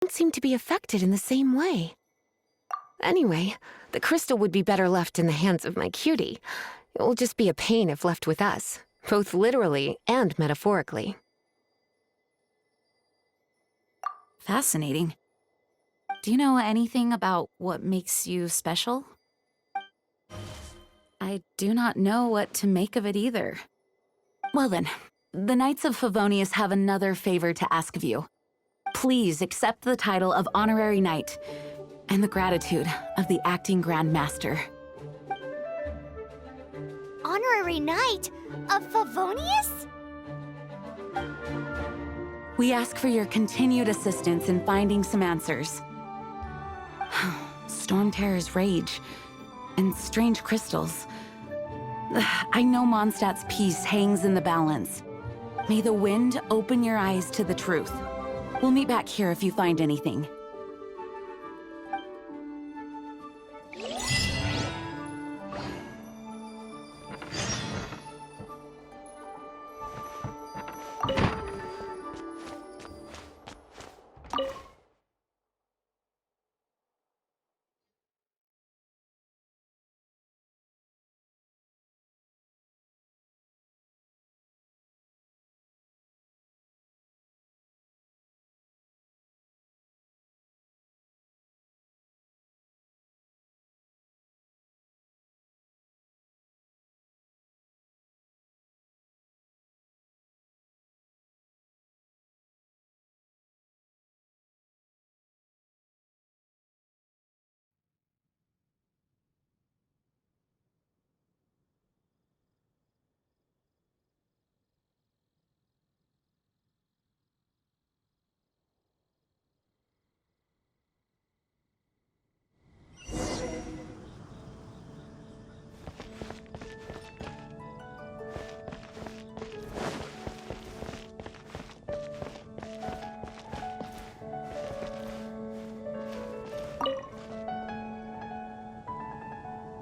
don't seem to be affected in the same way. Anyway, the crystal would be better left in the hands of my cutie. It will just be a pain if left with us, both literally and metaphorically. Fascinating. Do you know anything about what makes you special? I do not know what to make of it either. Well then, the Knights of Favonius have another favor to ask of you. Please accept the title of Honorary Knight and the gratitude of the Acting Grand Master. Honorary Knight of Favonius? We ask for your continued assistance in finding some answers. Storm Terror's rage and strange crystals. I know Mondstadt's peace hangs in the balance. May the wind open your eyes to the truth. We'll meet back here if you find anything.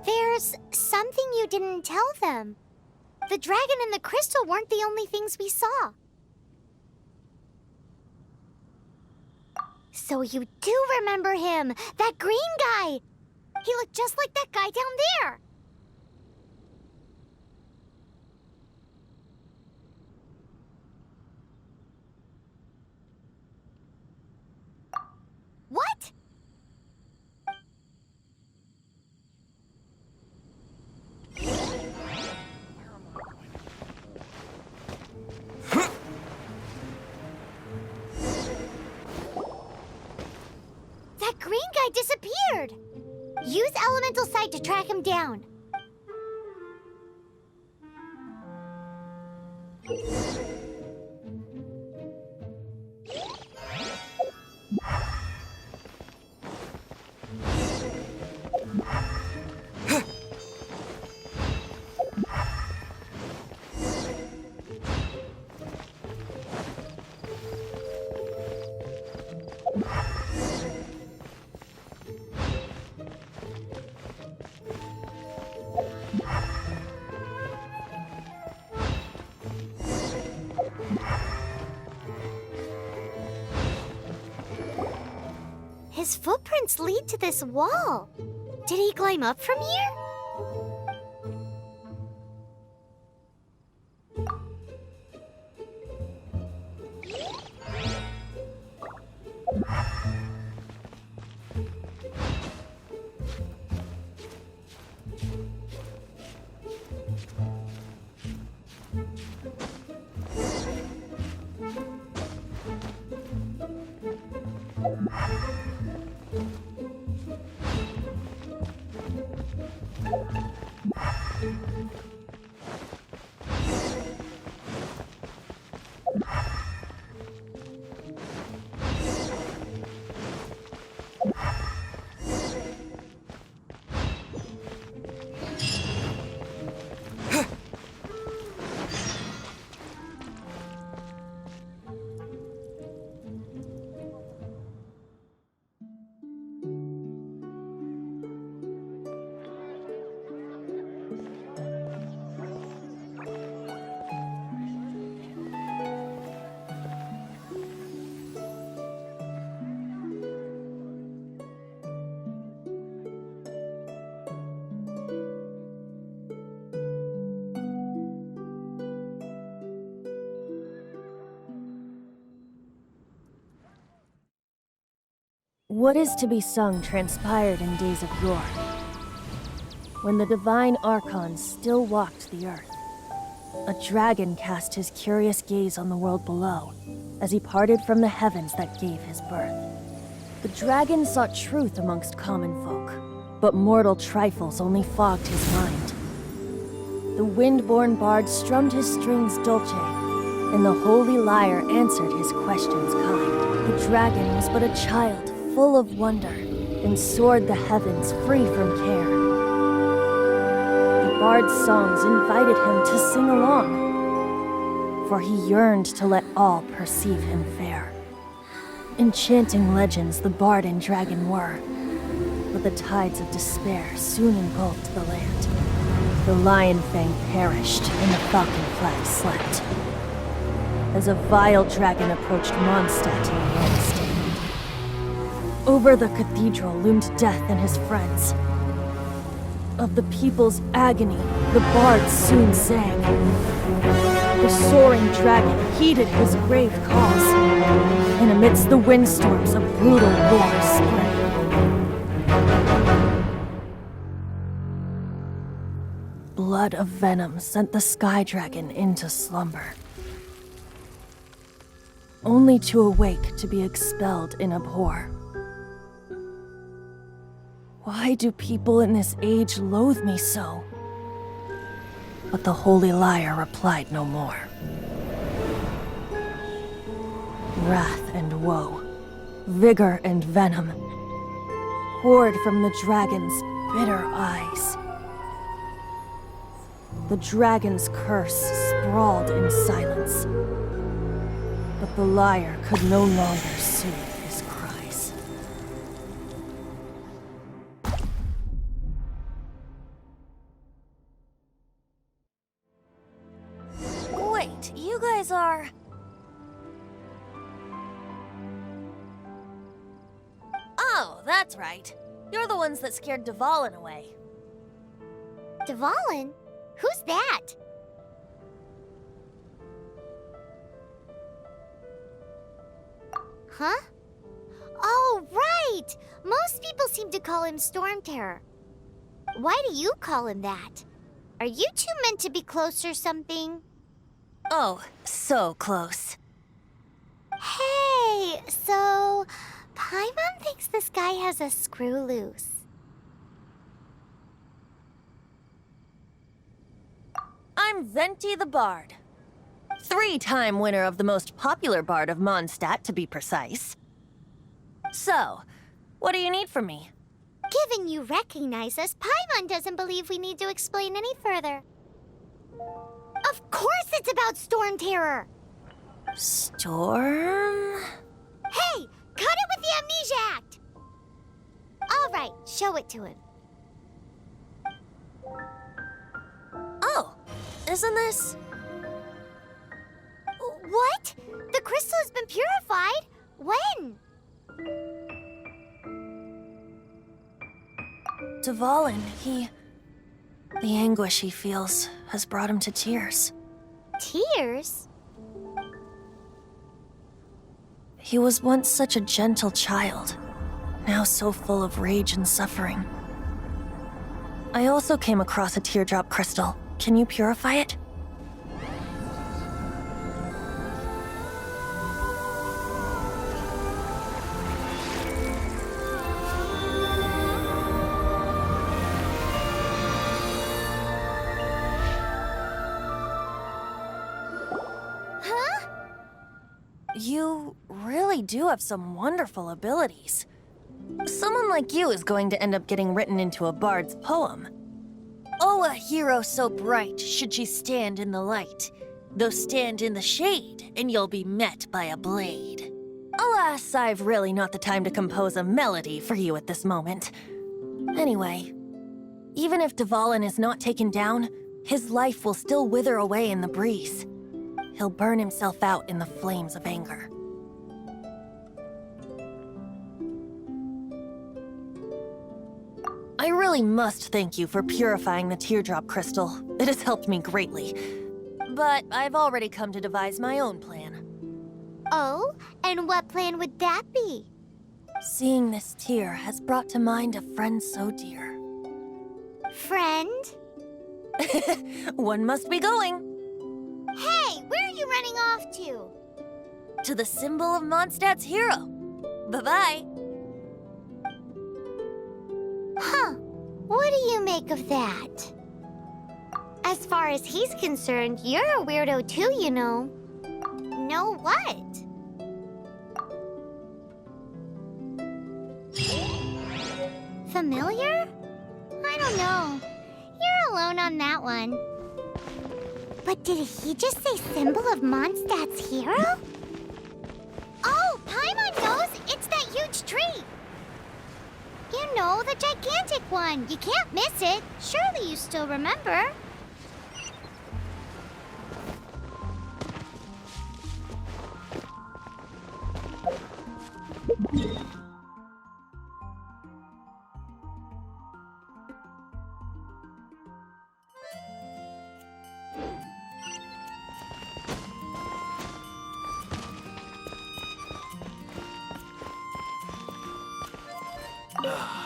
There's something you didn't tell them. The dragon and the crystal weren't the only things we saw. So you do remember him, that green guy! He looked just like that guy down there! What? That green guy disappeared! Use Elemental Sight to track him down. His footprints lead to this wall. Did he climb up from here? What is to be sung transpired in days of yore, when the divine archons still walked the earth. A dragon cast his curious gaze on the world below, as he parted from the heavens that gave his birth. The dragon sought truth amongst common folk, but mortal trifles only fogged his mind. The wind-born bard strummed his strings dolce, and the holy lyre answered his questions kind. The dragon was but a child, full of wonder, and soared the heavens free from care. The bard's songs invited him to sing along, for he yearned to let all perceive him fair. Enchanting legends the bard and dragon were, but the tides of despair soon engulfed the land. The lion fang perished, and the falcon flag slept, as a vile dragon approached Mondstadt in a red stand. Over the cathedral loomed death and his friends. Of the people's agony, the bards soon sang. The soaring dragon heeded his grave calls, and amidst the windstorms a brutal war spread. Blood of venom sent the sky dragon into slumber, only to awake to be expelled in abhor. Why do people in this age loathe me so? But the holy lyre replied no more. Wrath and woe, vigor and venom, poured from the dragon's bitter eyes. The dragon's curse sprawled in silence, but the lyre could no longer soothe his cries. Wait, you guys are... Oh, that's right. You're the ones that scared Dvalin away. Dvalin? Who's that? Huh? Oh, right! Most people seem to call him Storm Terror. Why do you call him that? Are you two meant to be close or something? Oh, so close. Hey, so... Paimon thinks this guy has a screw loose. I'm Venti the Bard. 3-time winner of the most popular bard of Mondstadt, to be precise. So, what do you need from me? Given you recognize us, Paimon doesn't believe we need to explain any further. Of course it's about Storm Terror! Storm? Hey! Cut it with the Amnesia Act! Alright, show it to him. Oh, isn't this... What? The crystal has been purified? When? Dvalin, the anguish he feels has brought him to tears. Tears? He was once such a gentle child, now so full of rage and suffering. I also came across a teardrop crystal. Can you purify it? Huh? You really do have some wonderful abilities. Someone like you is going to end up getting written into a bard's poem. Oh, a hero so bright should she stand in the light, though stand in the shade, and you'll be met by a blade. Alas, I've really not the time to compose a melody for you at this moment. Anyway, even if Dvalin is not taken down, his life will still wither away in the breeze. He'll burn himself out in the flames of anger. I really must thank you for purifying the teardrop crystal. It has helped me greatly. But I've already come to devise my own plan. Oh, and what plan would that be? Seeing this tear has brought to mind a friend so dear. Friend? One must be going. Hey, where are you running off to? To the symbol of Mondstadt's hero. Bye-bye. Huh. What do you make of that? As far as he's concerned, you're a weirdo too, you know. Know what? Familiar? I don't know. You're alone on that one. But did he just say symbol of Mondstadt's hero? Oh, Paimon knows! It's that huge tree! You know, the gigantic one. You can't miss it. Surely you still remember.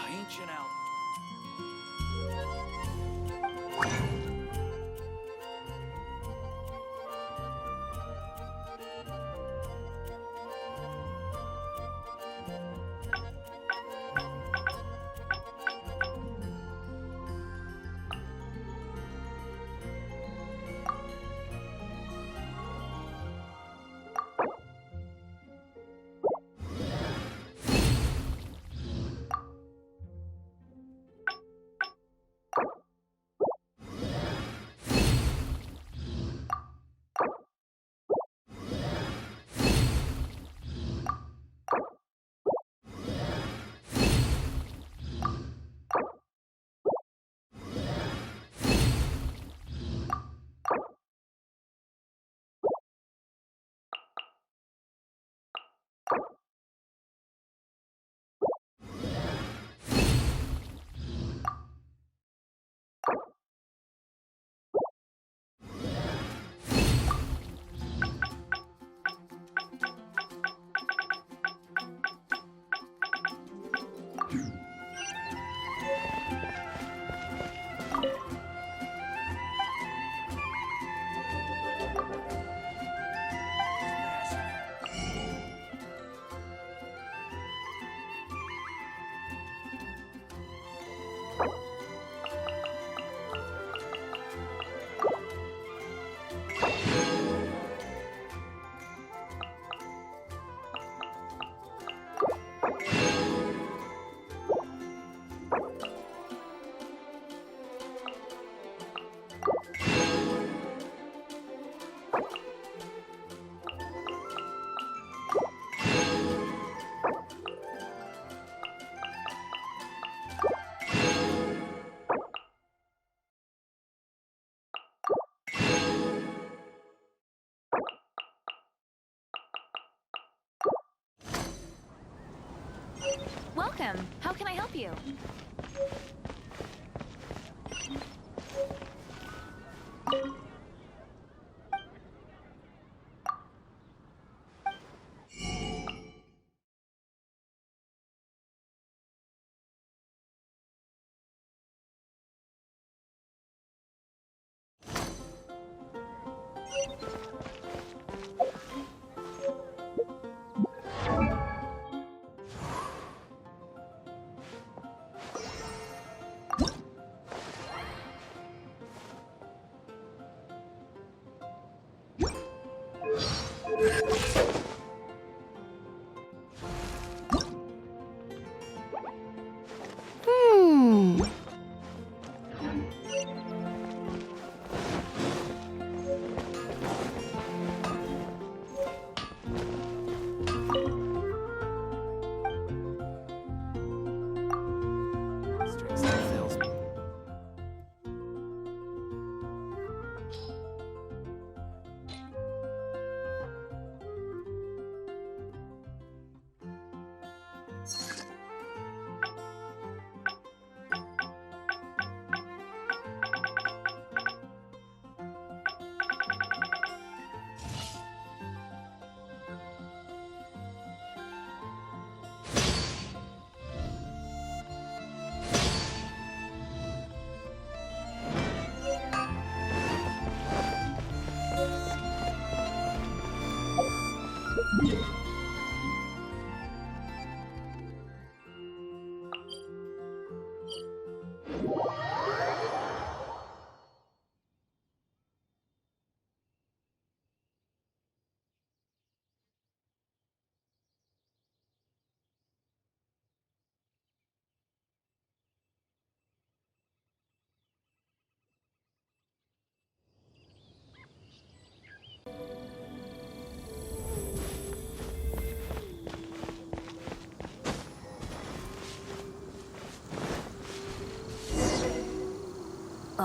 Ancient out. Welcome. How can I help you?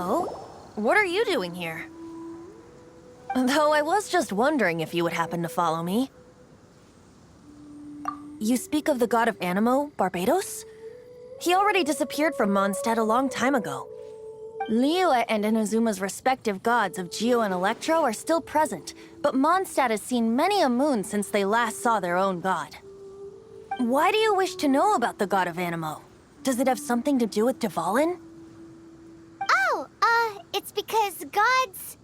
Oh? What are you doing here? Though I was just wondering if you would happen to follow me. You speak of the god of Animo, Barbados? He already disappeared from Mondstadt a long time ago. Liyue and Inazuma's respective gods of Geo and Electro are still present, but Mondstadt has seen many a moon since they last saw their own god. Why do you wish to know about the god of Animo? Does it have something to do with Dvalin? Oh, it's because gods...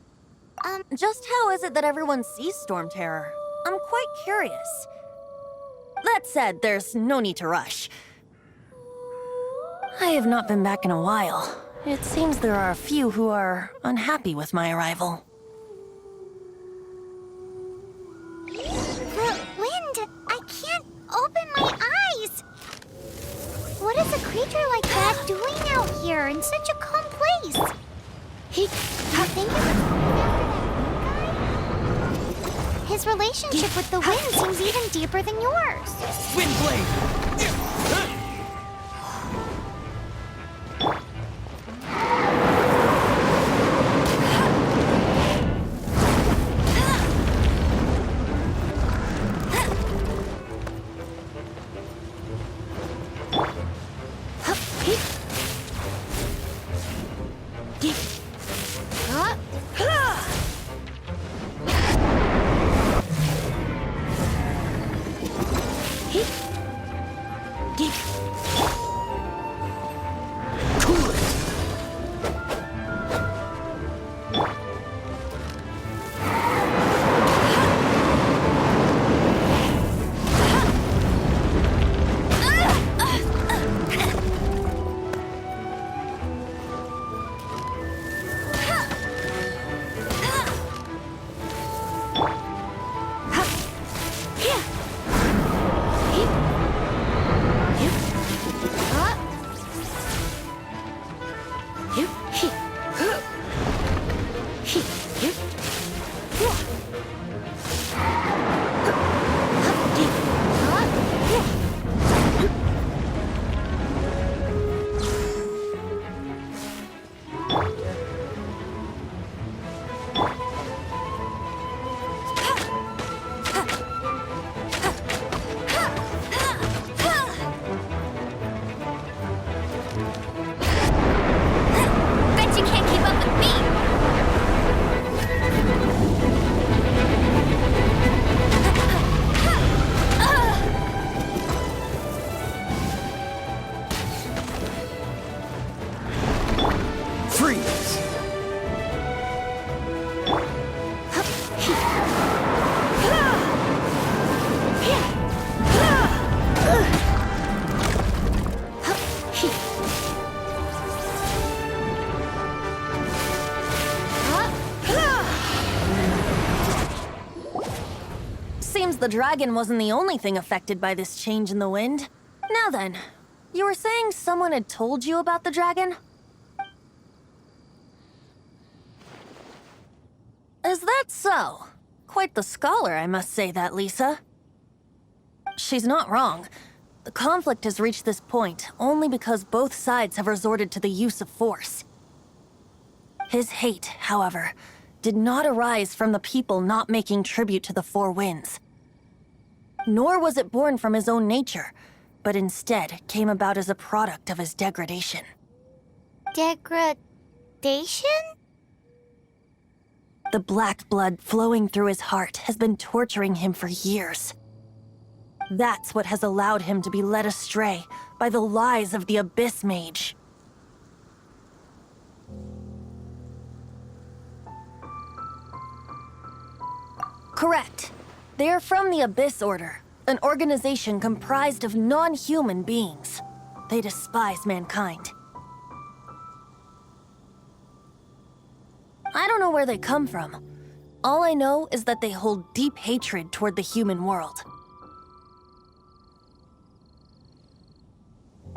Just how is it that everyone sees Storm Terror? I'm quite curious. That said, there's no need to rush. I have not been back in a while. It seems there are a few who are unhappy with my arrival. The wind! I can't open my eyes! What is a creature like that doing out here in such a calm place? You think it was after that guy? His relationship with the wind seems even deeper than yours. Windblade! Seems the dragon wasn't the only thing affected by this change in the wind. Now then, you were saying someone had told you about the dragon? Is that so? Quite the scholar, I must say that, Lisa. She's not wrong. The conflict has reached this point only because both sides have resorted to the use of force. His hate, however, did not arise from the people not making tribute to the Four Winds. Nor was it born from his own nature, but instead came about as a product of his degradation. Degradation? The black blood flowing through his heart has been torturing him for years. That's what has allowed him to be led astray by the lies of the Abyss Mage. Correct. They are from the Abyss Order, an organization comprised of non-human beings. They despise mankind. I don't know where they come from. All I know is that they hold deep hatred toward the human world.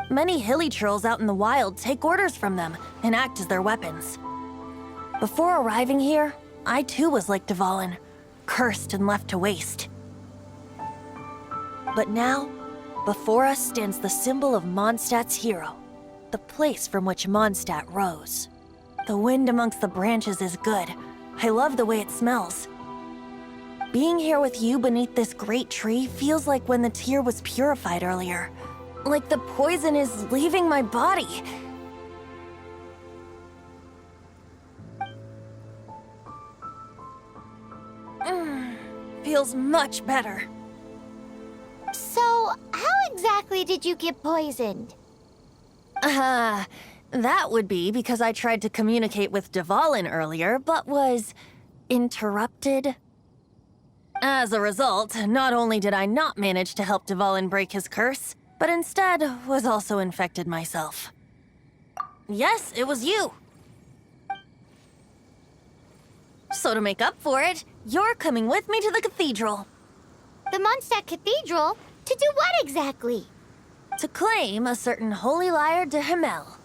Many hilly trolls out in the wild take orders from them and act as their weapons. Before arriving here, I too was like Dvalin, cursed and left to waste. But now, before us stands the symbol of Mondstadt's hero, the place from which Mondstadt rose. The wind amongst the branches is good. I love the way it smells. Being here with you beneath this great tree feels like when the tear was purified earlier. Like the poison is leaving my body. Feels much better. So, how exactly did you get poisoned? That would be because I tried to communicate with Dvalin earlier, but was interrupted. As a result, not only did I not manage to help Dvalin break his curse, but instead was also infected myself. Yes, it was you. So to make up for it, you're coming with me to the cathedral. The Mondstadt Cathedral? To do what exactly? To claim a certain holy lyre de Himmel.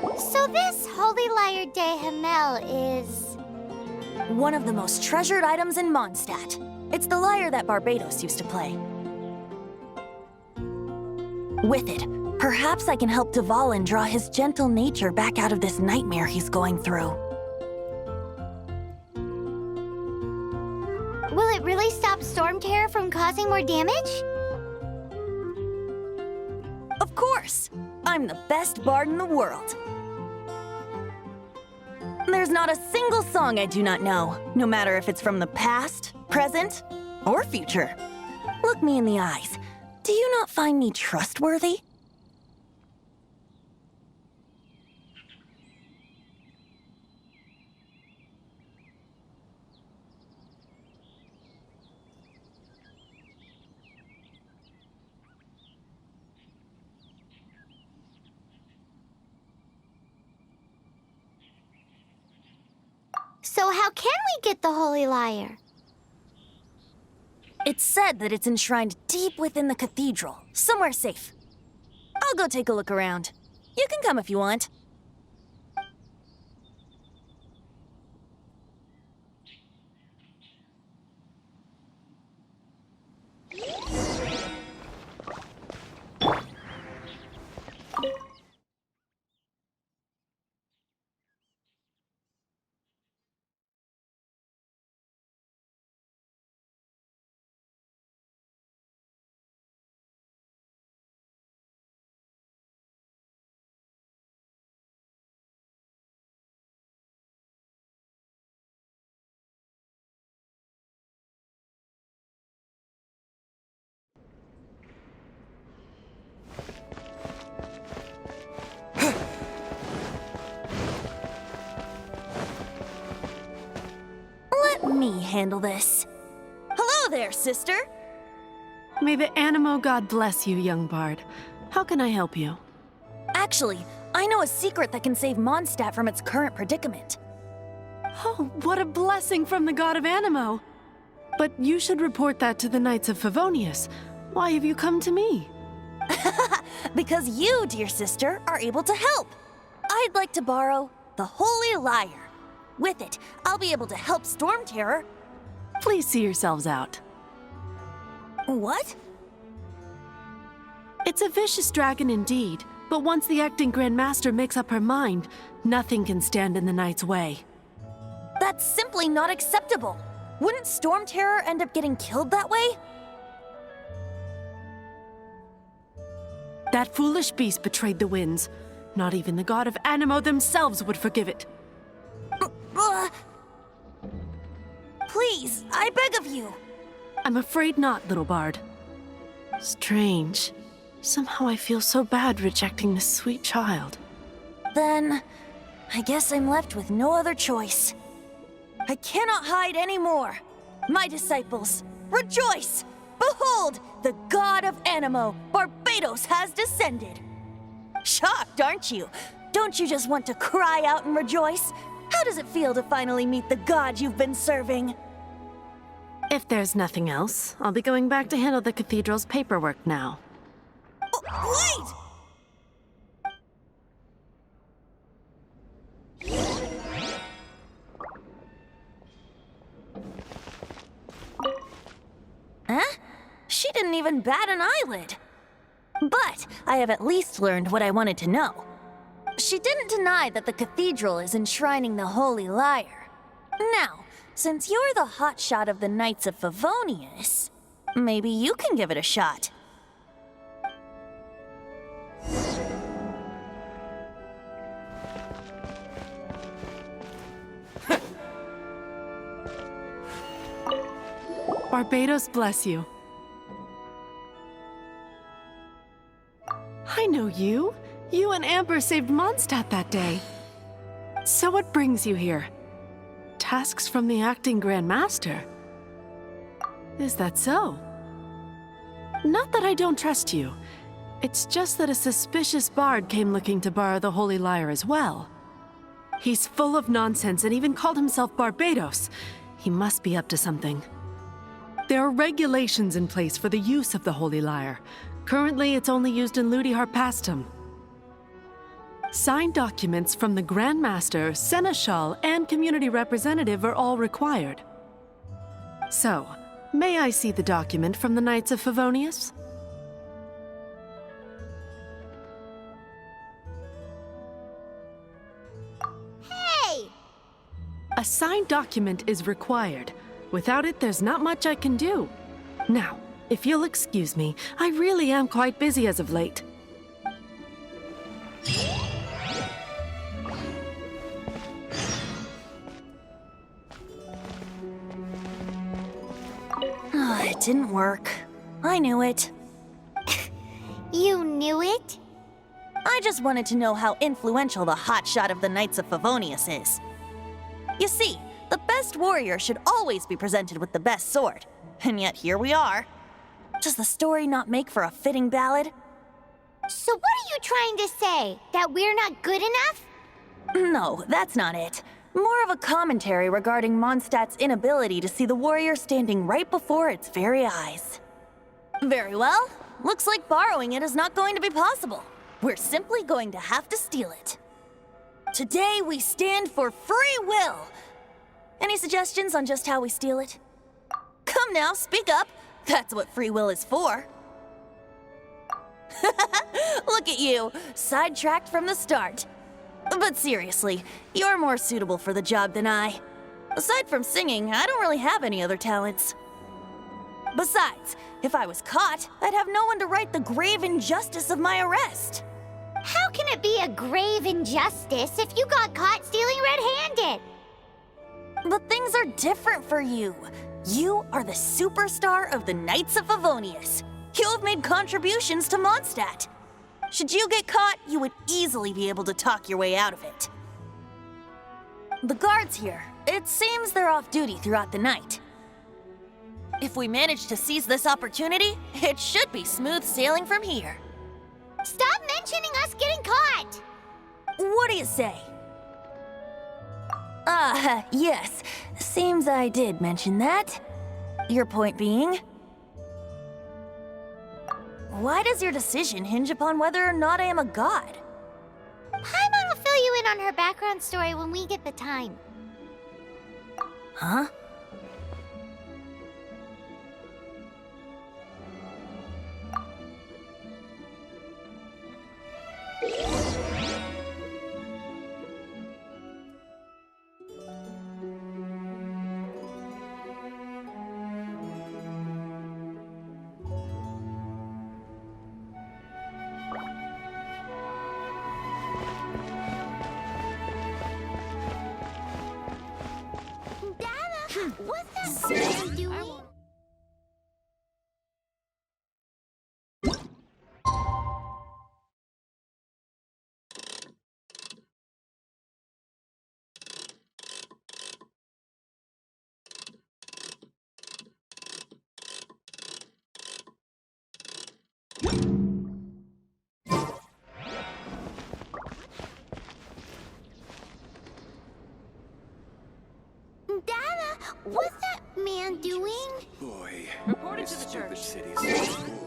So this Holy Lyre de Himmel is... One of the most treasured items in Mondstadt. It's the lyre that Barbados used to play. With it, perhaps I can help Dvalin draw his gentle nature back out of this nightmare he's going through. Will it really stop Storm Terror from causing more damage? Of course! I'm the best bard in the world. There's not a single song I do not know, no matter if it's from the past, present, or future. Look me in the eyes. Do you not find me trustworthy? So how can we get the Holy Lyre? It's said that it's enshrined deep within the cathedral, somewhere safe. I'll go take a look around. You can come if you want. Let me handle this. Hello there, sister! May the Animo God bless you, young bard. How can I help you? Actually, I know a secret that can save Mondstadt from its current predicament. Oh, what a blessing from the god of Animo! But you should report that to the Knights of Favonius. Why have you come to me? Because you, dear sister, are able to help. I'd like to borrow the Holy Lyre. With it, I'll be able to help Storm Terror. Please see yourselves out. What? It's a vicious dragon indeed, but once the acting Grand Master makes up her mind, nothing can stand in the Knight's way. That's simply not acceptable. Wouldn't Storm Terror end up getting killed that way? That foolish beast betrayed the winds. Not even the god of Animo themselves would forgive it. Please, I beg of you. I'm afraid not, little bard. Strange. Somehow I feel so bad rejecting this sweet child. Then, I guess I'm left with no other choice. I cannot hide anymore. My disciples, rejoice! Behold, the god of Animo, Barbados, has descended. Shocked, aren't you? Don't you just want to cry out and rejoice? How does it feel to finally meet the god you've been serving? If there's nothing else, I'll be going back to handle the cathedral's paperwork now. Wait! Huh? She didn't even bat an eyelid. But I have at least learned what I wanted to know. She didn't deny that the cathedral is enshrining the Holy Lyre. Now, since you're the hotshot of the Knights of Favonius, maybe you can give it a shot. Barbados bless you. I know you. You and Amber saved Mondstadt that day. So what brings you here? Tasks from the acting Grand Master? Is that so? Not that I don't trust you. It's just that a suspicious bard came looking to borrow the Holy Lyre as well. He's full of nonsense and even called himself Barbados. He must be up to something. There are regulations in place for the use of the Holy Lyre. Currently, it's only used in Ludi Harpastum. Signed documents from the Grand Master, Seneschal, and Community Representative are all required. So, may I see the document from the Knights of Favonius? Hey! A signed document is required. Without it, there's not much I can do. Now, if you'll excuse me, I really am quite busy as of late. It didn't work. I knew it. You knew it? I just wanted to know how influential the hotshot of the Knights of Favonius is. You see, the best warrior should always be presented with the best sword. And yet here we are. Does the story not make for a fitting ballad? So what are you trying to say? That we're not good enough? No, that's not it. More of a commentary regarding Mondstadt's inability to see the warrior standing right before its very eyes. Very well. Looks like borrowing it is not going to be possible. We're simply going to have to steal it. Today we stand for free will. Any suggestions on just how we steal it? Come now, speak up. That's what free will is for. Look at you, sidetracked from the start. But seriously, you're more suitable for the job than I. Aside from singing, I don't really have any other talents. Besides, if I was caught, I'd have no one to right the grave injustice of my arrest. How can it be a grave injustice if you got caught stealing red-handed? But things are different for you. You are the superstar of the Knights of Favonius. You have made contributions to Mondstadt. Should you get caught, you would easily be able to talk your way out of it. The guards here, it seems they're off duty throughout the night. If we manage to seize this opportunity, it should be smooth sailing from here. Stop mentioning us getting caught! What do you say? Yes. Seems I did mention that. Your point being? Why does your decision hinge upon whether or not I am a god? Paimon will fill you in on her background story when we get the time. Huh? Dada, what's that man doing? Dada, what's that man doing? Boy, Report it this to the stupid church. city's so boring.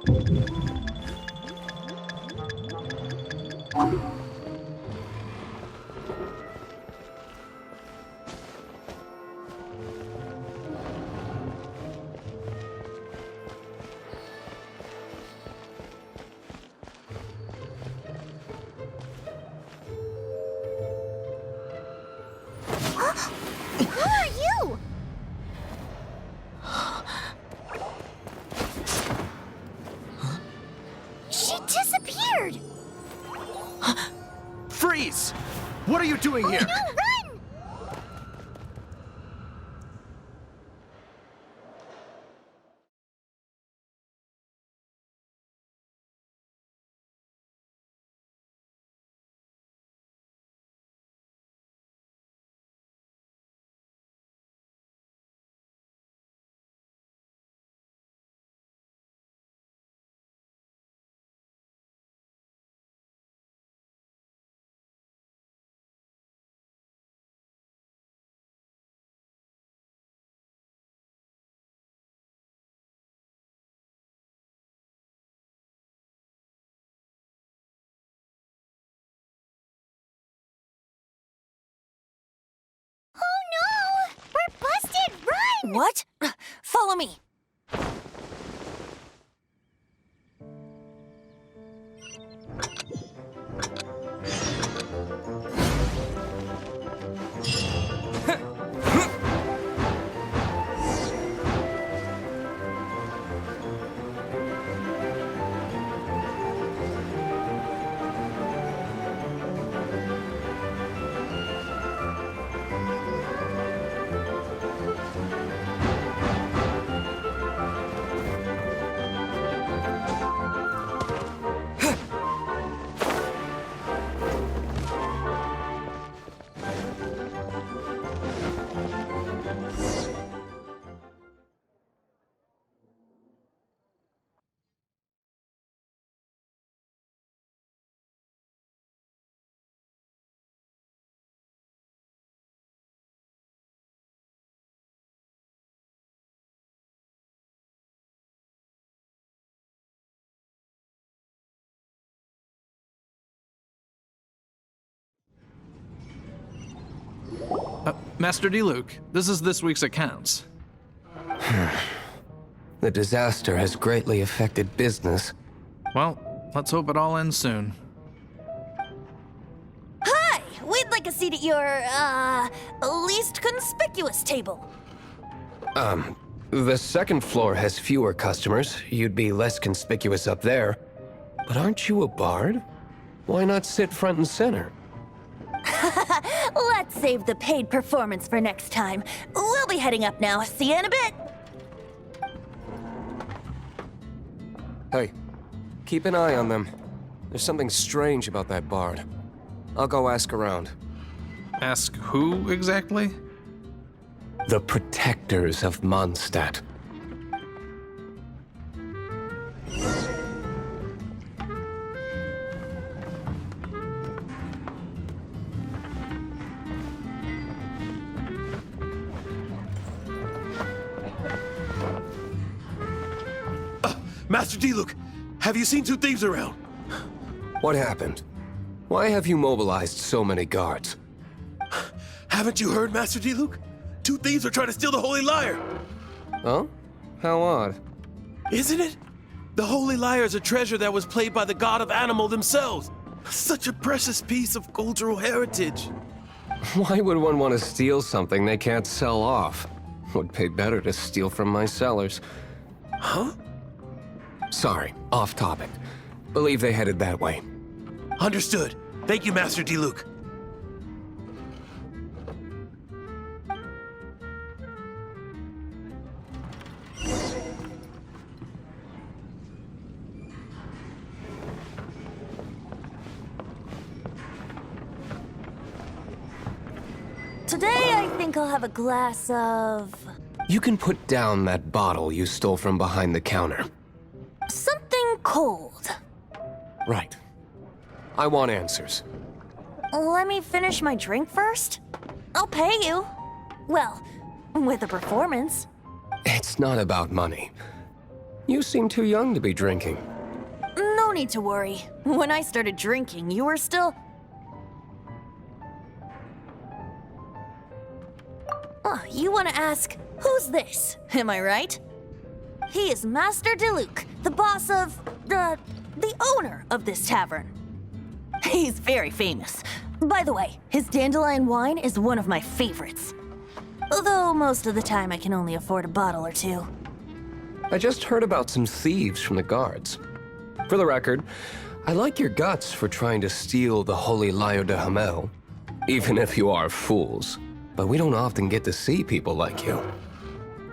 Who are you? She disappeared! Freeze! What are you doing here? No, run! Oh no! We're busted! Run! What? Follow me. Master D-Luke, this is this week's accounts. The disaster has greatly affected business. Well, let's hope it all ends soon. Hi! We'd like a seat at your, least conspicuous table. The second floor has fewer customers. You'd be less conspicuous up there. But aren't you a bard? Why not sit front and center? Let's save the paid performance for next time. We'll be heading up now. See you in a bit. Hey, keep an eye on them. There's something strange about that bard. I'll go ask around. Ask who exactly? The protectors of Mondstadt. Master D-Luke, have you seen two thieves around? What happened? Why have you mobilized so many guards? Haven't you heard, Master D-Luke? Two thieves are trying to steal the Holy Lyre. Oh? How odd. Isn't it? The Holy Lyre is a treasure that was played by the god of animal themselves. Such a precious piece of cultural heritage. Why would one want to steal something they can't sell off? Would pay better to steal from my sellers. Huh? Sorry, off topic. Believe they headed that way. Understood. Thank you, Master D-Luke. Today, I think I'll have a glass of... You can put down that bottle you stole from behind the counter. something cold. Right. I want answers. Let me finish my drink first. I'll pay you. Well, with a performance. It's not about money. You seem too young to be drinking. No need to worry. When I started drinking, you were still... Oh, you want to ask, who's this? Am I right? He is Master Diluc, the boss of... the owner of this tavern. He's very famous. By the way, his dandelion wine is one of my favorites. Although most of the time I can only afford a bottle or two. I just heard about some thieves from the guards. For the record, I like your guts for trying to steal the Holy Lyre de Hamel, even if you are fools. But we don't often get to see people like you.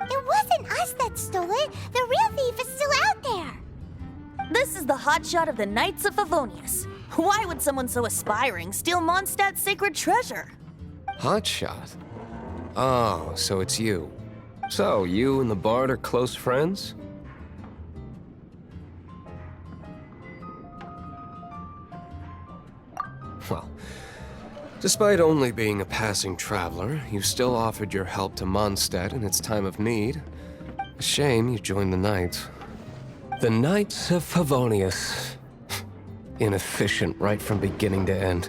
It wasn't us that stole it. The real thief is still out there. This is the hotshot of the Knights of Favonius. Why would someone so aspiring steal Mondstadt's sacred treasure? Hotshot? Oh, so it's you. So, you and the Bard are close friends? Well, despite only being a passing traveler, you still offered your help to Mondstadt in its time of need. A shame you joined the Knights. The Knights of Favonius. Inefficient right from beginning to end.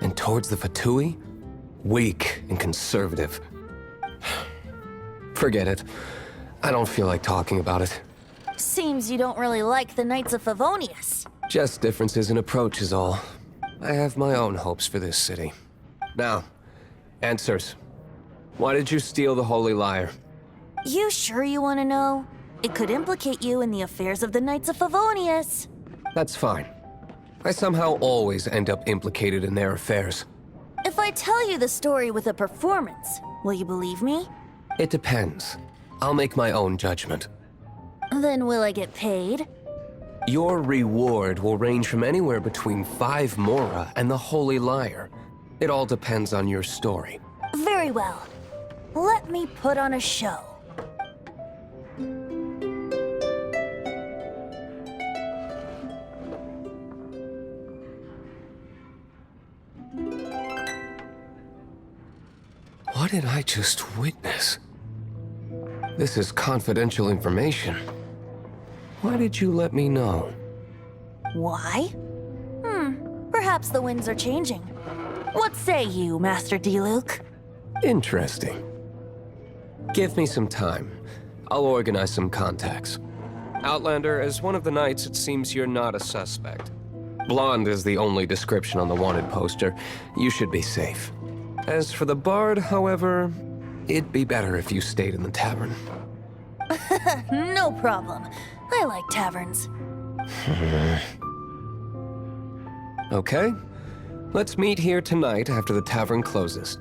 And towards the Fatui, weak and conservative. Forget it. I don't feel like talking about it. Seems you don't really like the Knights of Favonius. Just differences in approach is all. I have my own hopes for this city. Now, answers. Why did you steal the Holy Lyre? You sure you want to know? It could implicate you in the affairs of the Knights of Favonius. That's fine. I somehow always end up implicated in their affairs. If I tell you the story with a performance, will you believe me? It depends. I'll make my own judgment. Then will I get paid? Your reward will range from anywhere between 5 Mora and the Holy Lyre. It all depends on your story. Very well. Let me put on a show. What did I just witness? This is confidential information. Why did you let me know? Why? Perhaps the winds are changing. What say you, Master Diluc? Interesting. Give me some time. I'll organize some contacts. Outlander, as one of the knights, it seems you're not a suspect. Blonde is the only description on the wanted poster. You should be safe. As for the Bard, however, it'd be better if you stayed in the tavern. No problem. I like taverns. Okay. Let's meet here tonight after the tavern closes.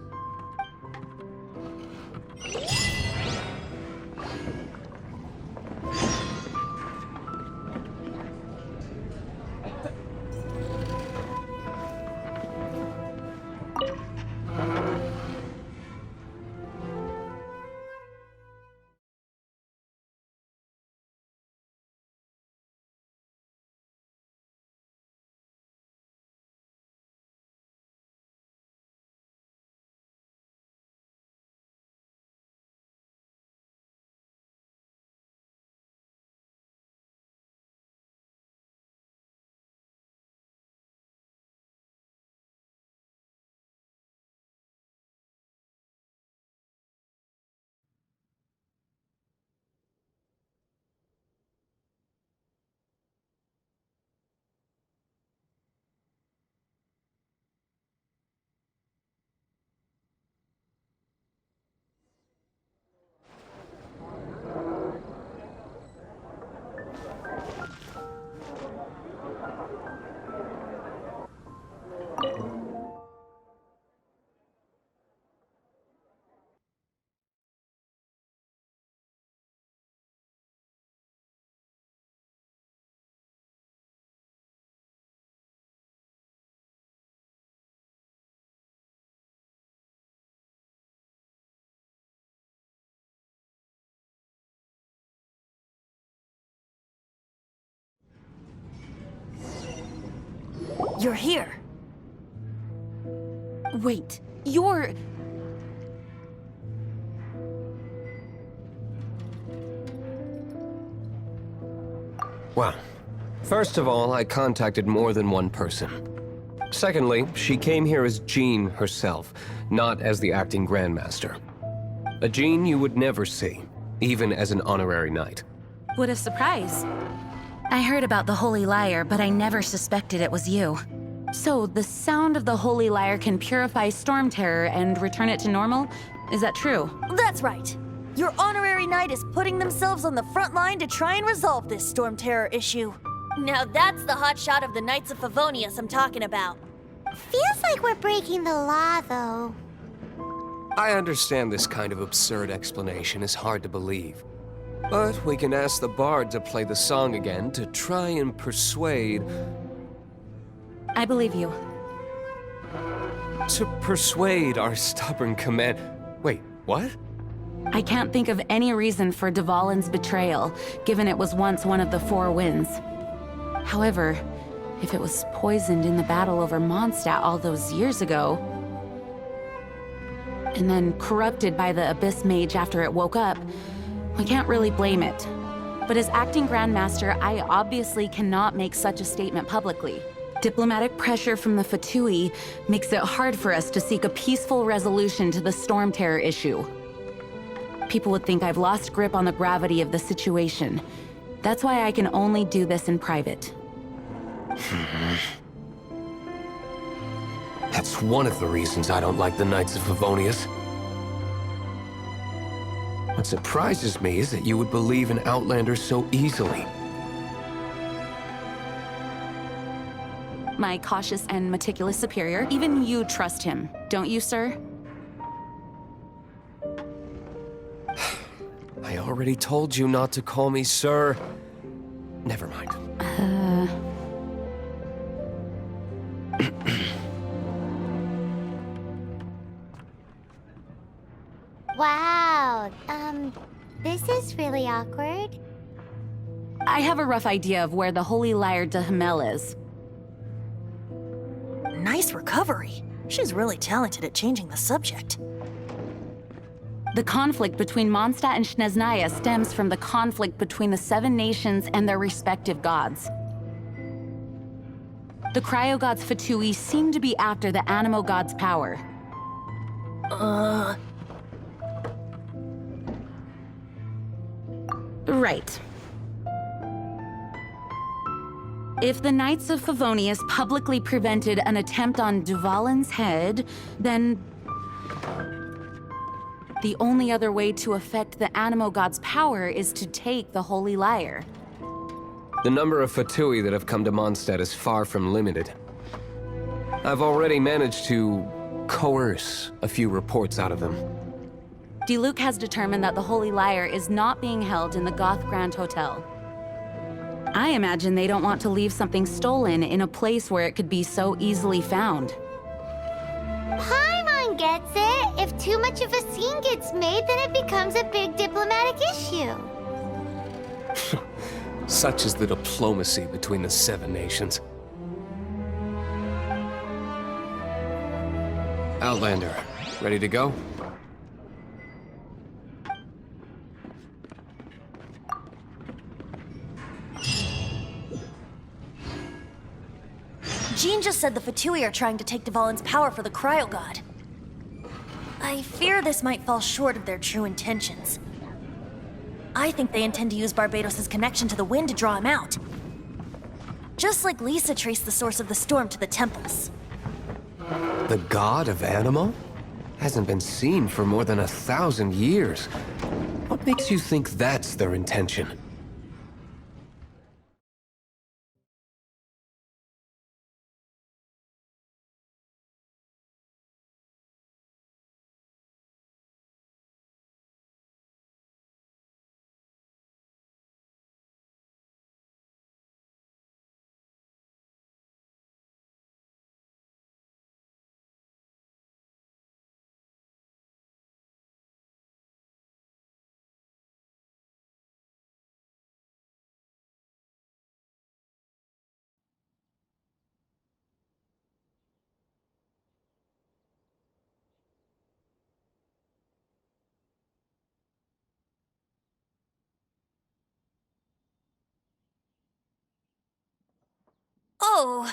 You're here. Wait, you're... Well, first of all, I contacted more than one person. Secondly, she came here as Jean herself, not as the acting Grandmaster. A Jean you would never see, even as an honorary knight. What a surprise. I heard about the Holy Lyre, but I never suspected it was you. So, the sound of the Holy Lyre can purify Storm Terror and return it to normal? Is that true? That's right. Your honorary knight is putting themselves on the front line to try and resolve this Storm Terror issue. Now that's the hotshot of the Knights of Favonius I'm talking about. Feels like we're breaking the law, though. I understand this kind of absurd explanation is hard to believe. But we can ask the bard to play the song again to try and persuade... I believe you. To persuade our stubborn command... Wait, what? I can't think of any reason for Dvalin's betrayal, given it was once one of the Four Winds. However, if it was poisoned in the battle over Mondstadt all those years ago, and then corrupted by the Abyss Mage after it woke up, we can't really blame it. But as acting Grandmaster, I obviously cannot make such a statement publicly. Diplomatic pressure from the Fatui makes it hard for us to seek a peaceful resolution to the Storm Terror issue. People would think I've lost grip on the gravity of the situation. That's why I can only do this in private. That's one of the reasons I don't like the Knights of Favonius. What surprises me is that you would believe in Outlanders so easily. My cautious and meticulous superior, even you trust him, don't you, sir? I already told you not to call me sir. Never mind. Wow, this is really awkward. I have a rough idea of where the Holy Lyre de Himmel is. Nice recovery. She's really talented at changing the subject. The conflict between Mondstadt and Snezhnaya stems from the conflict between the Seven Nations and their respective gods. The cryo-gods Fatui seem to be after the Animo god's power. Right. If the Knights of Favonius publicly prevented an attempt on Dvalin's head, then the only other way to affect the Animo god's power is to take the Holy Lyre. The number of Fatui that have come to Mondstadt is far from limited. I've already managed to coerce a few reports out of them. Diluc has determined that the Holy Lyre is not being held in the Goth Grand Hotel. I imagine they don't want to leave something stolen in a place where it could be so easily found. Paimon gets it. If too much of a scene gets made, then it becomes a big diplomatic issue. Such is the diplomacy between the Seven Nations. Outlander, ready to go? Jean just said the Fatui are trying to take Dvalin's power for the Cryo God. I fear this might fall short of their true intentions. I think they intend to use Barbados' connection to the wind to draw him out. Just like Lisa traced the source of the storm to the temples. The god of Animo? Hasn't been seen for more than 1,000 years. What makes you think that's their intention? Oh!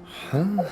Huh?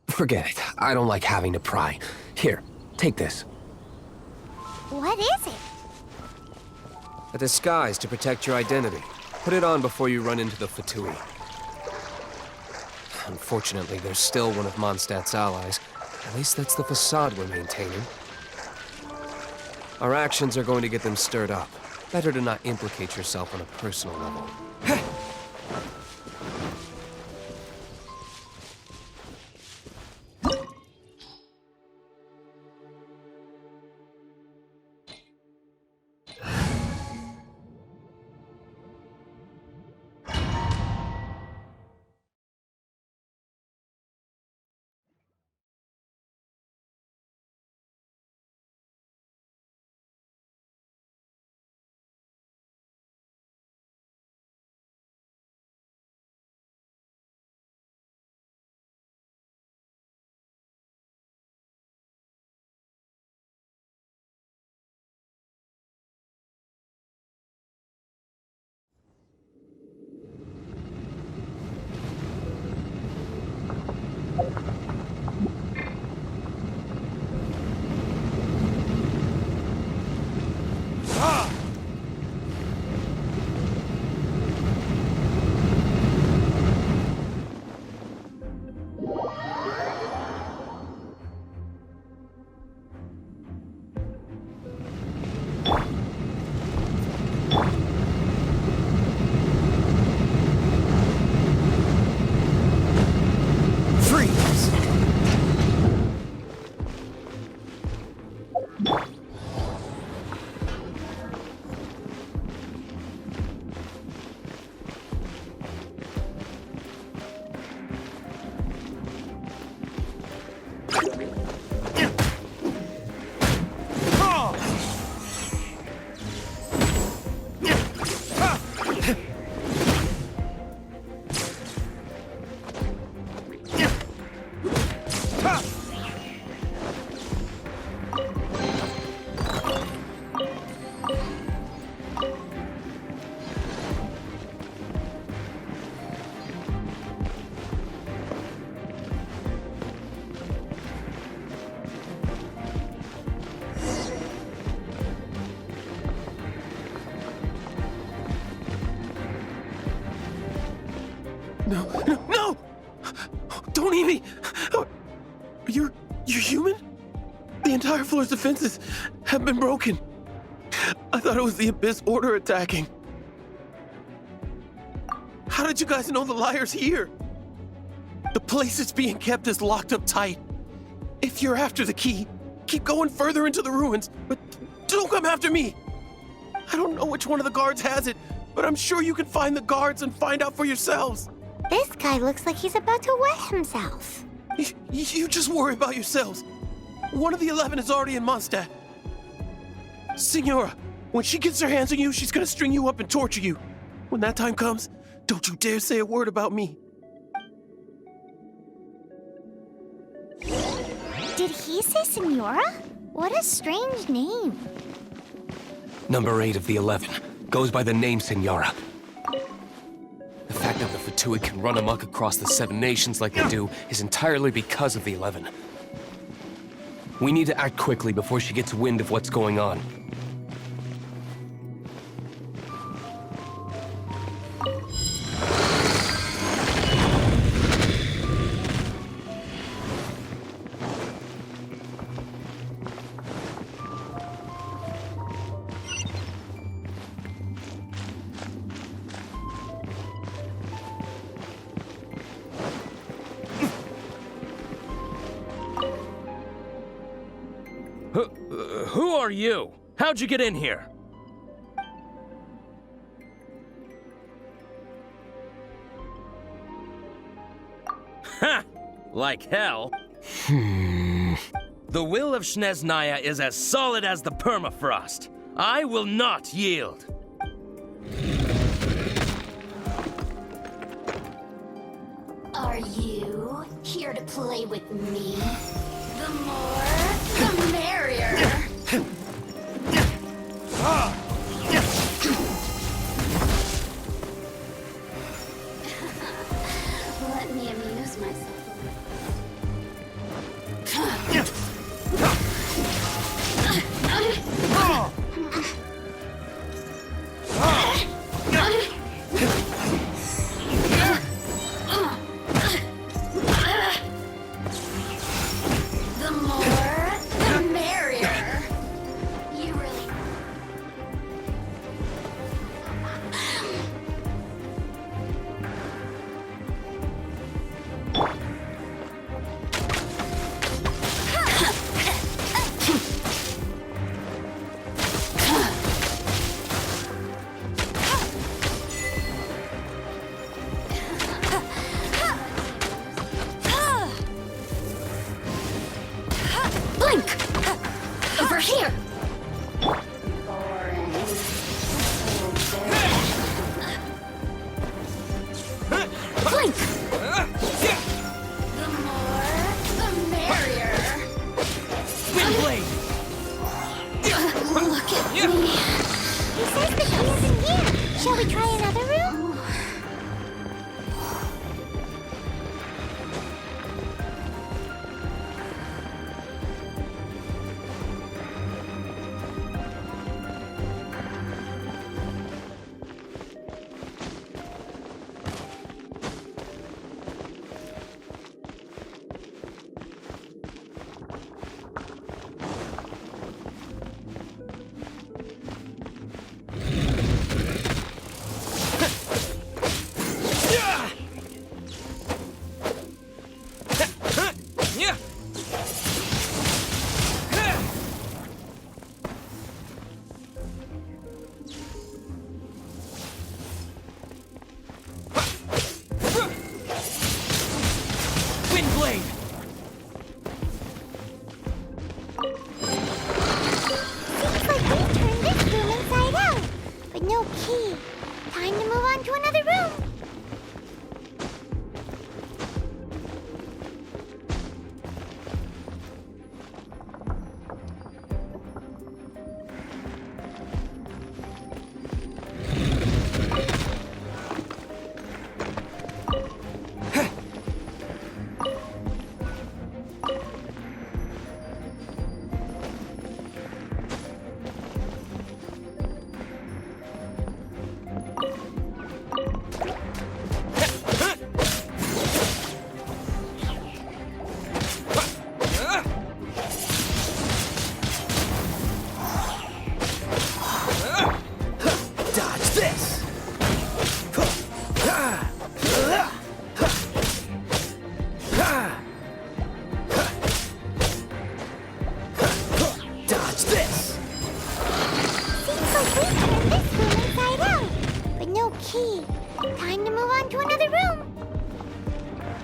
Forget it. I don't like having to pry. Here, take this. What is it? A disguise to protect your identity. Put it on before you run into the Fatui. Unfortunately, there's still one of Mondstadt's allies. At least that's the facade we're maintaining. Our actions are going to get them stirred up. Better to not implicate yourself on a personal level. No, no, no! Don't eat me! You're human? The entire floor's defenses have been broken. I thought it was the Abyss Order attacking. How did you guys know the liar's here? The place it's being kept is locked up tight. If you're after the key, keep going further into the ruins, but don't come after me. I don't know which one of the guards has it, but I'm sure you can find the guards and find out for yourselves. This guy looks like he's about to wet himself. You just worry about yourselves. One of the 11 is already in Mondstadt. Signora, when she gets her hands on you, she's gonna string you up and torture you. When that time comes, don't you dare say a word about me. Did he say Senora? What a strange name. Number 8 of the 11 goes by the name Senora. The fact that the Fatui can run amok across the 7 nations like they do is entirely because of the 11. We need to act quickly before she gets wind of what's going on. are you? How'd you get in here? Ha! Like hell. The will of Snezhnaya is as solid as the permafrost. I will not yield. Are you here to play with me? The more, the merrier. Let me amuse myself The more, the merrier. You really... Blink! Over here! Blink! The more, the merrier. Windblade! Look at me. He says the key isn't here. Shall we try another room? Windblade! Seems like we turned this room inside out. But no key. Time to move on to another room. Dodge this! Dodge this! Seems like we turned this room inside out. But no key. Time to move on to another room.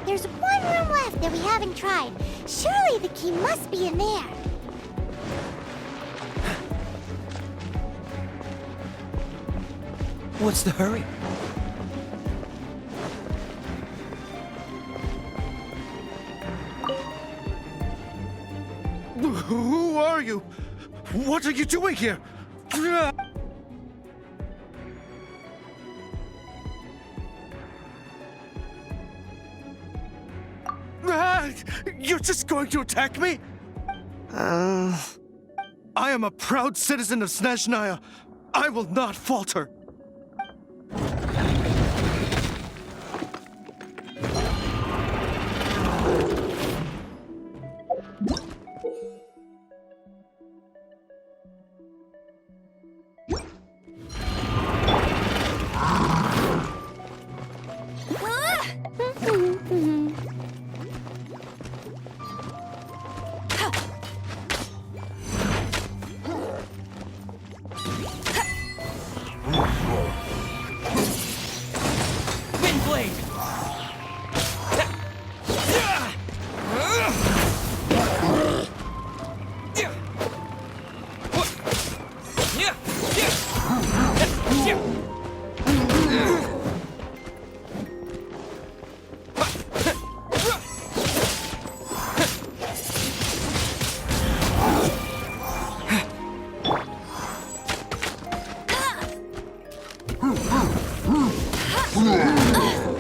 There's one room left that we haven't tried. Surely the key must be in there. What's the hurry? Who are you? What are you doing here? You're just going to attack me? I am a proud citizen of Snezhnaya. I will not falter.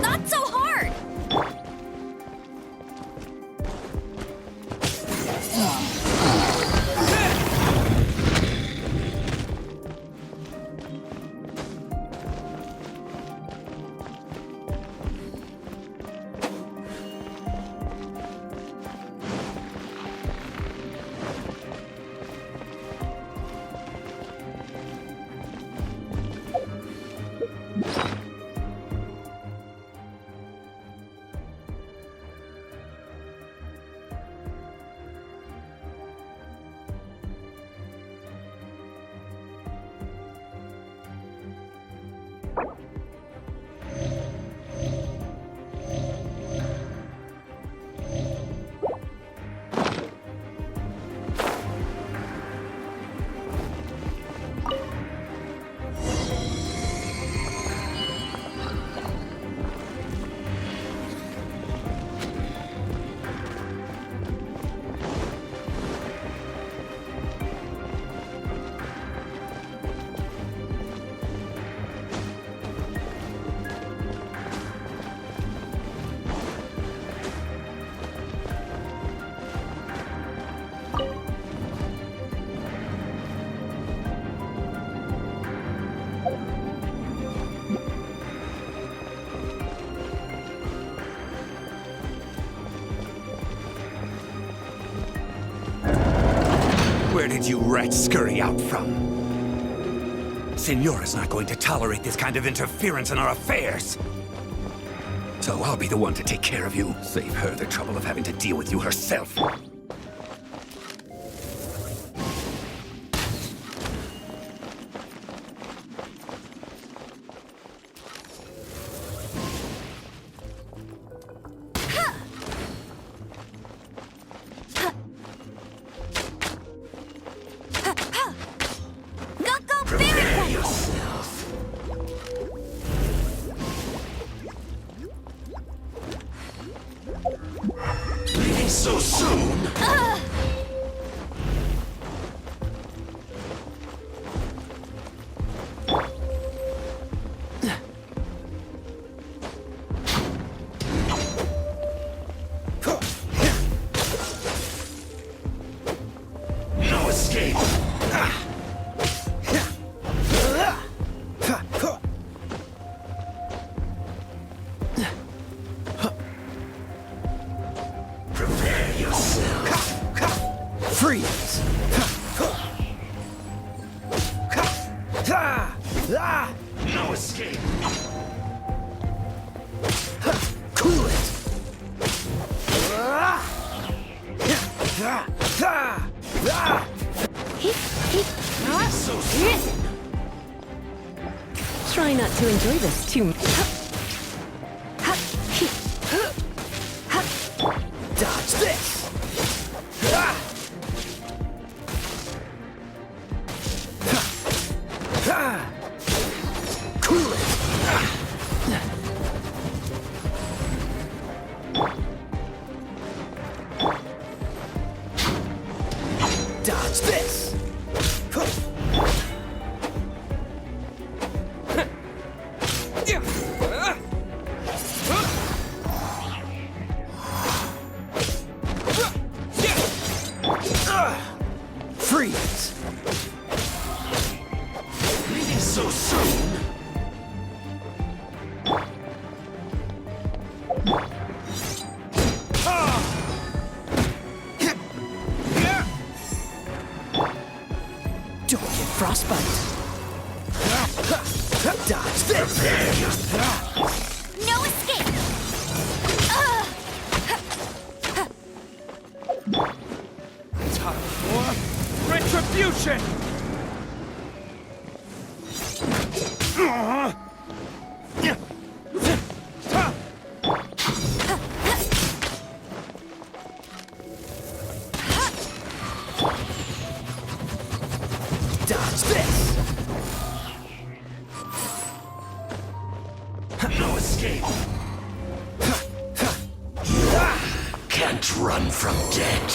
Not so hard! Where did you rats scurry out from? Senora's not going to tolerate this kind of interference in our affairs. So I'll be the one to take care of you. Save her the trouble of having to deal with you herself. Prepare yourself. Leaving so soon? No escape. Prepare yourself. Freeze! No escape. Cool it. So soon. Try not to enjoy this too much. Dodge this. Cool it. Dodge this. Freeze. Leaving so soon? Don't get frostbite. Dodge this. No escape! Time for retribution. Dodge this. escape. Can't run from death.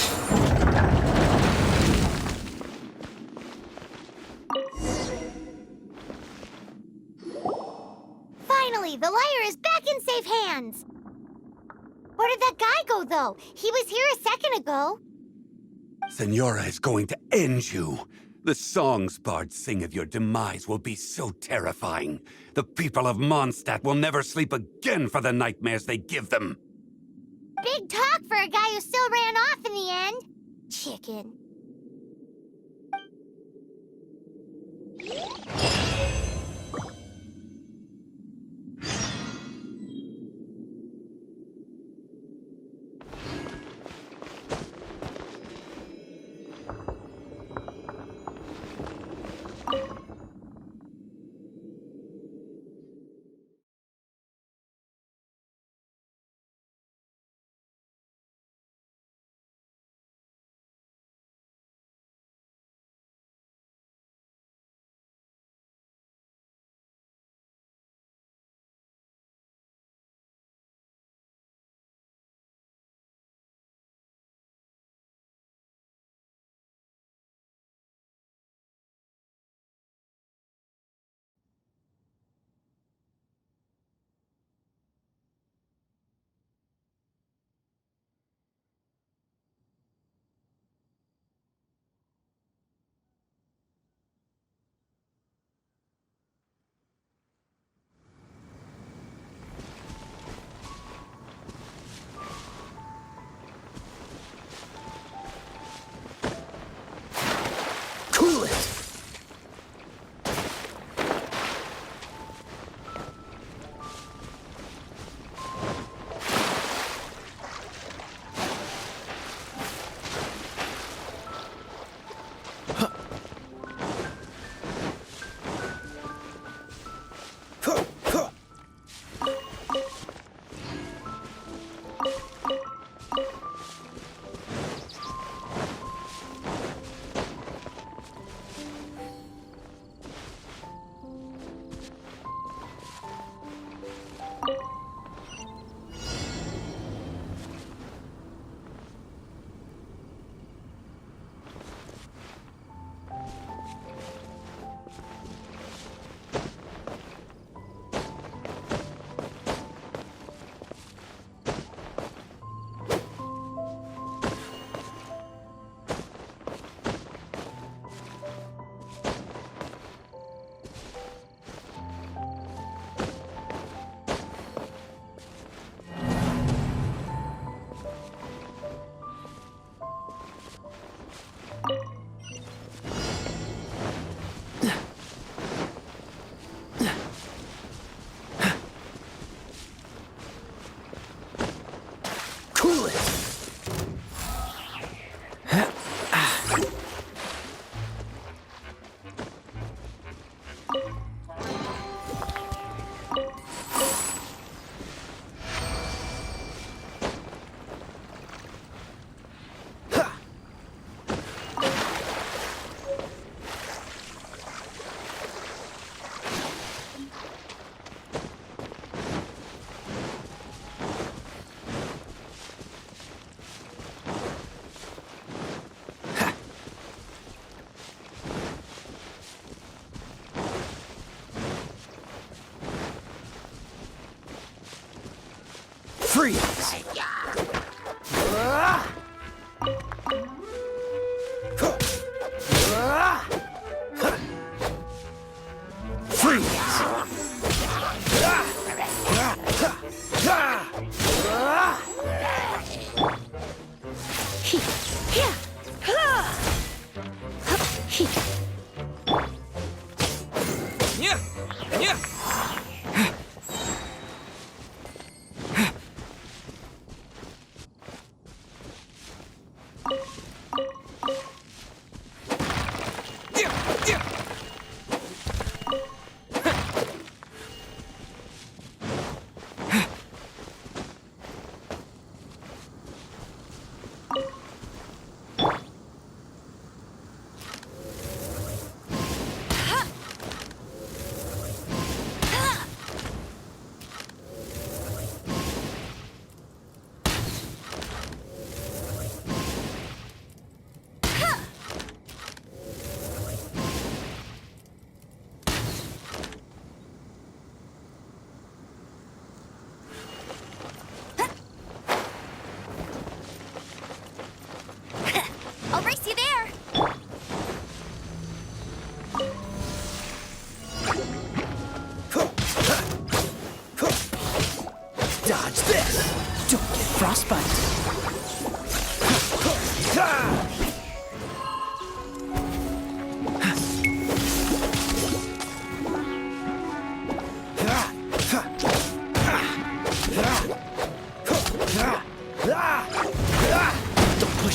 Finally, the liar is back in safe hands! Where did that guy go, though? He was here a second ago. Senora is going to end you. The songs bards sing of your demise will be so terrifying. The people of Mondstadt will never sleep again for the nightmares they give them. Big talk for a guy who still ran off in the end. Chicken. Cool it! Cool it! Freeze!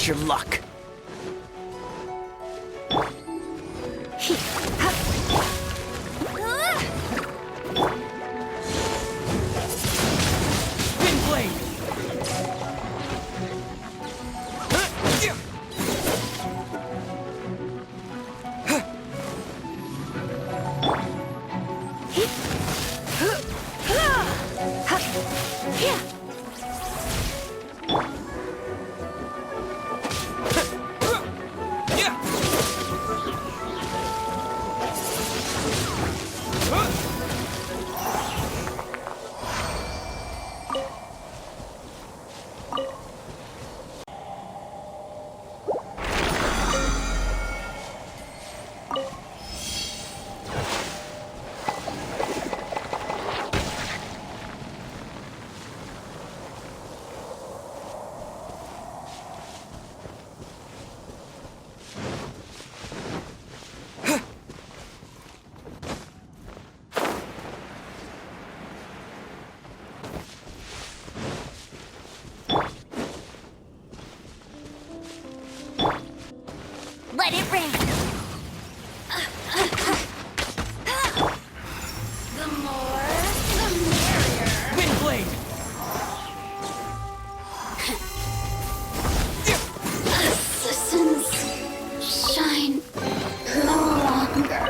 your luck. Spin blade! Let it rain. The more, the merrier. Wind blade! Assassins shine no longer.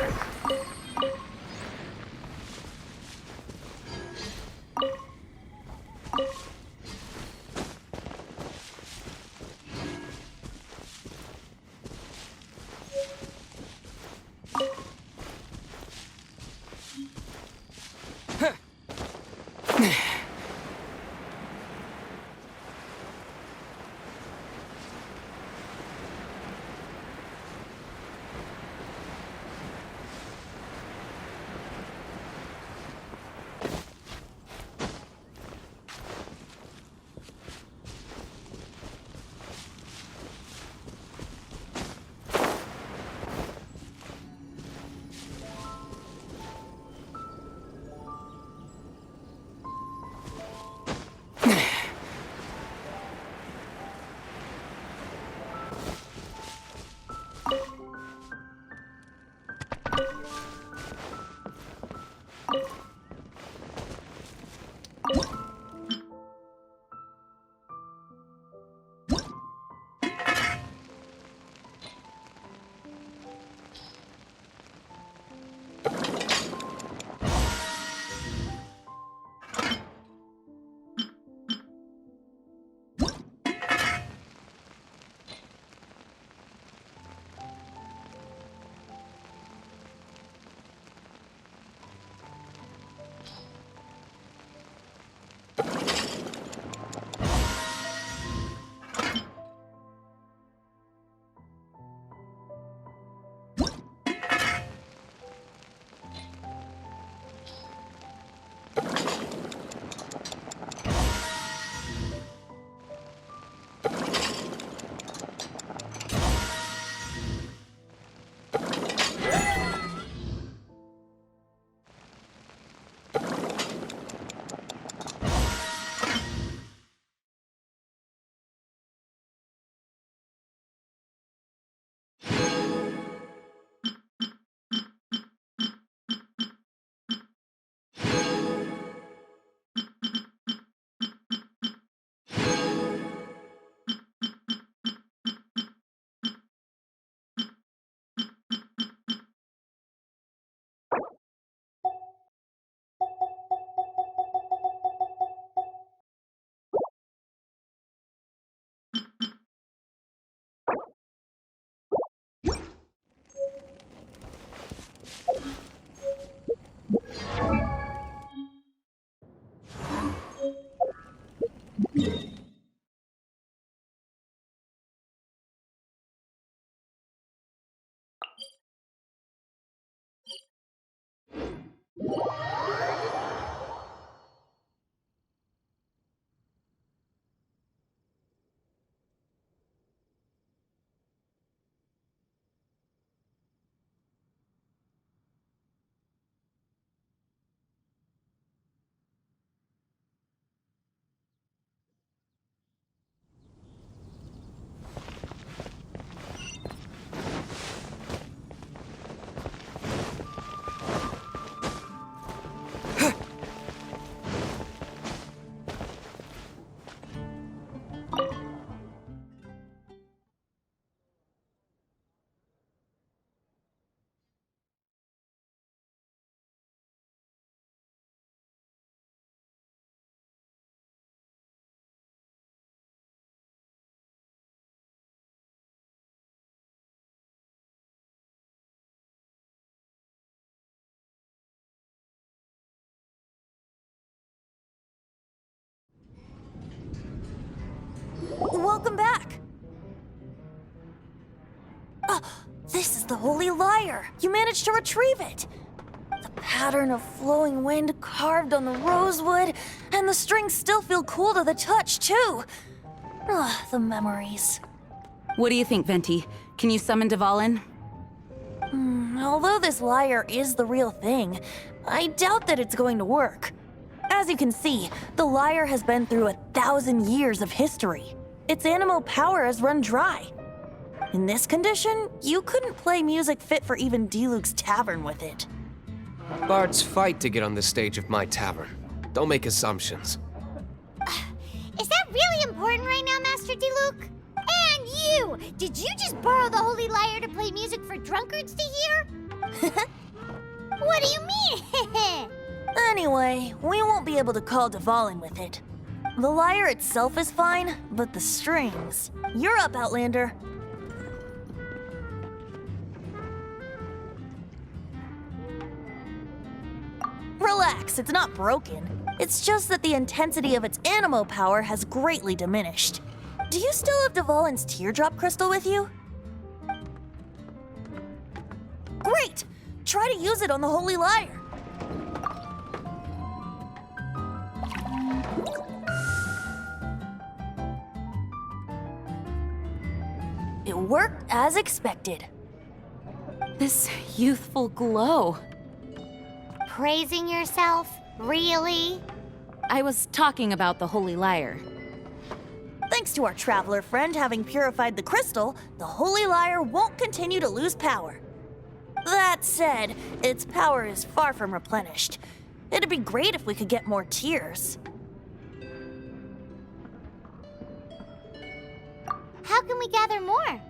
This is the Holy Lyre! You managed to retrieve it! The pattern of flowing wind carved on the rosewood, and the strings still feel cool to the touch, too! Ugh, the memories. What do you think, Venti? Can you summon Dvalin? Although this lyre is the real thing, I doubt that it's going to work. As you can see, the lyre has been through 1,000 years of history. Its animal power has run dry. In this condition, you couldn't play music fit for even Diluc's tavern with it. Bards fight to get on the stage of my tavern. Don't make assumptions. Is that really important right now, Master Diluc? And you! Did you just borrow the Holy Lyre to play music for drunkards to hear? What do you mean? Anyway, we won't be able to call Dvalin with it. The lyre itself is fine, but the strings... You're up, Outlander. Relax, it's not broken. It's just that the intensity of its animo power has greatly diminished. Do you still have Dvalin's teardrop crystal with you? Great! Try to use it on the Holy Lyre. It worked as expected. This youthful glow. Praising yourself? Really? I was talking about the Holy Lyre. Thanks to our traveler friend having purified the crystal, the Holy Lyre won't continue to lose power. That said, its power is far from replenished. It'd be great if we could get more tears. How can we gather more?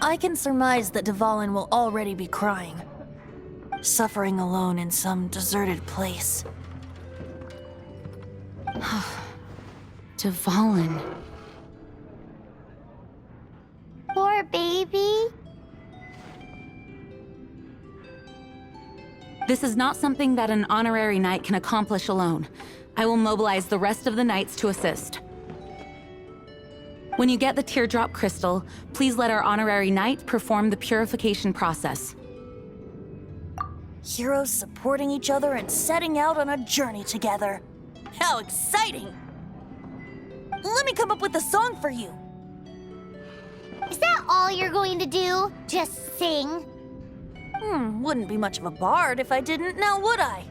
I can surmise that Dvalin will already be crying. Suffering alone in some deserted place. Dvalin. Poor baby. This is not something that an honorary knight can accomplish alone. I will mobilize the rest of the knights to assist. When you get the teardrop crystal, please let our honorary knight perform the purification process. Heroes supporting each other and setting out on a journey together. How exciting! Let me come up with a song for you. Is that all you're going to do? Just sing? Wouldn't be much of a bard if I didn't, now would I?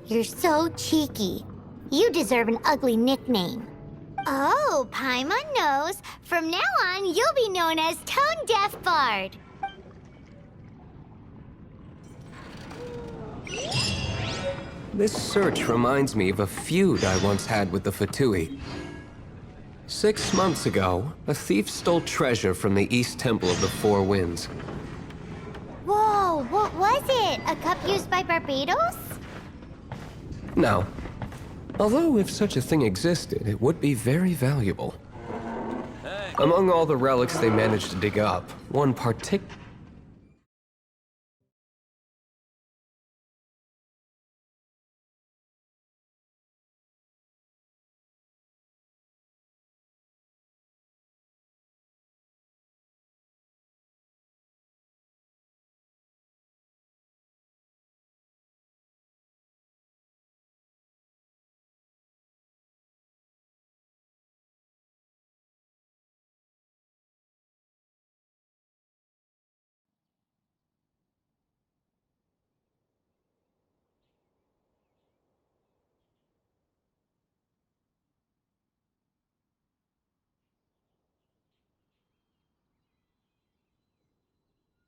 You're so cheeky. You deserve an ugly nickname. Oh, Paimon knows. From now on, you'll be known as Tone Deaf Bard. This search reminds me of a feud I once had with the Fatui. 6 months ago, a thief stole treasure from the East Temple of the Four Winds. Whoa, what was it? A cup used by Barbados? No. Although if such a thing existed, it would be very valuable. Among all the relics they managed to dig up, one particular...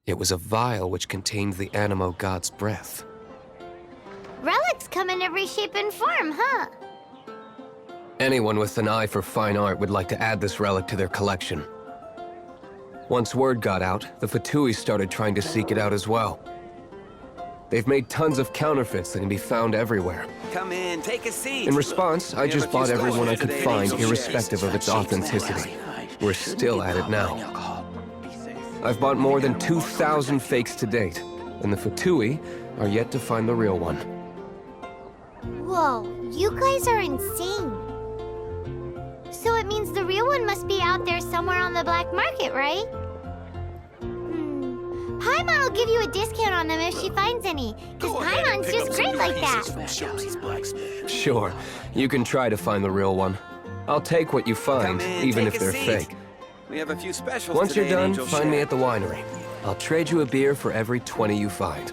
It was a vial which contained the Animo God's breath. Relics come in every shape and form, huh? Anyone with an eye for fine art would like to add this relic to their collection. Once word got out, the Fatui started trying to seek it out as well. They've made tons of counterfeits that can be found everywhere. Come in, take a seat. In response, I just bought everyone I could find, irrespective of its authenticity. We're still at it now. I've bought more than 2,000 fakes to date, and the Fatui are yet to find the real one. Whoa, you guys are insane. So it means the real one must be out there somewhere on the black market, right? Paimon will give you a discount on them if she finds any. Because Paimon's just great like that. Sure, you can try to find the real one. I'll take what you find, even if they're fake. We have a few specials Once you're today, done, Angel find me Share. at the winery. I'll trade you a beer for every 20 you find.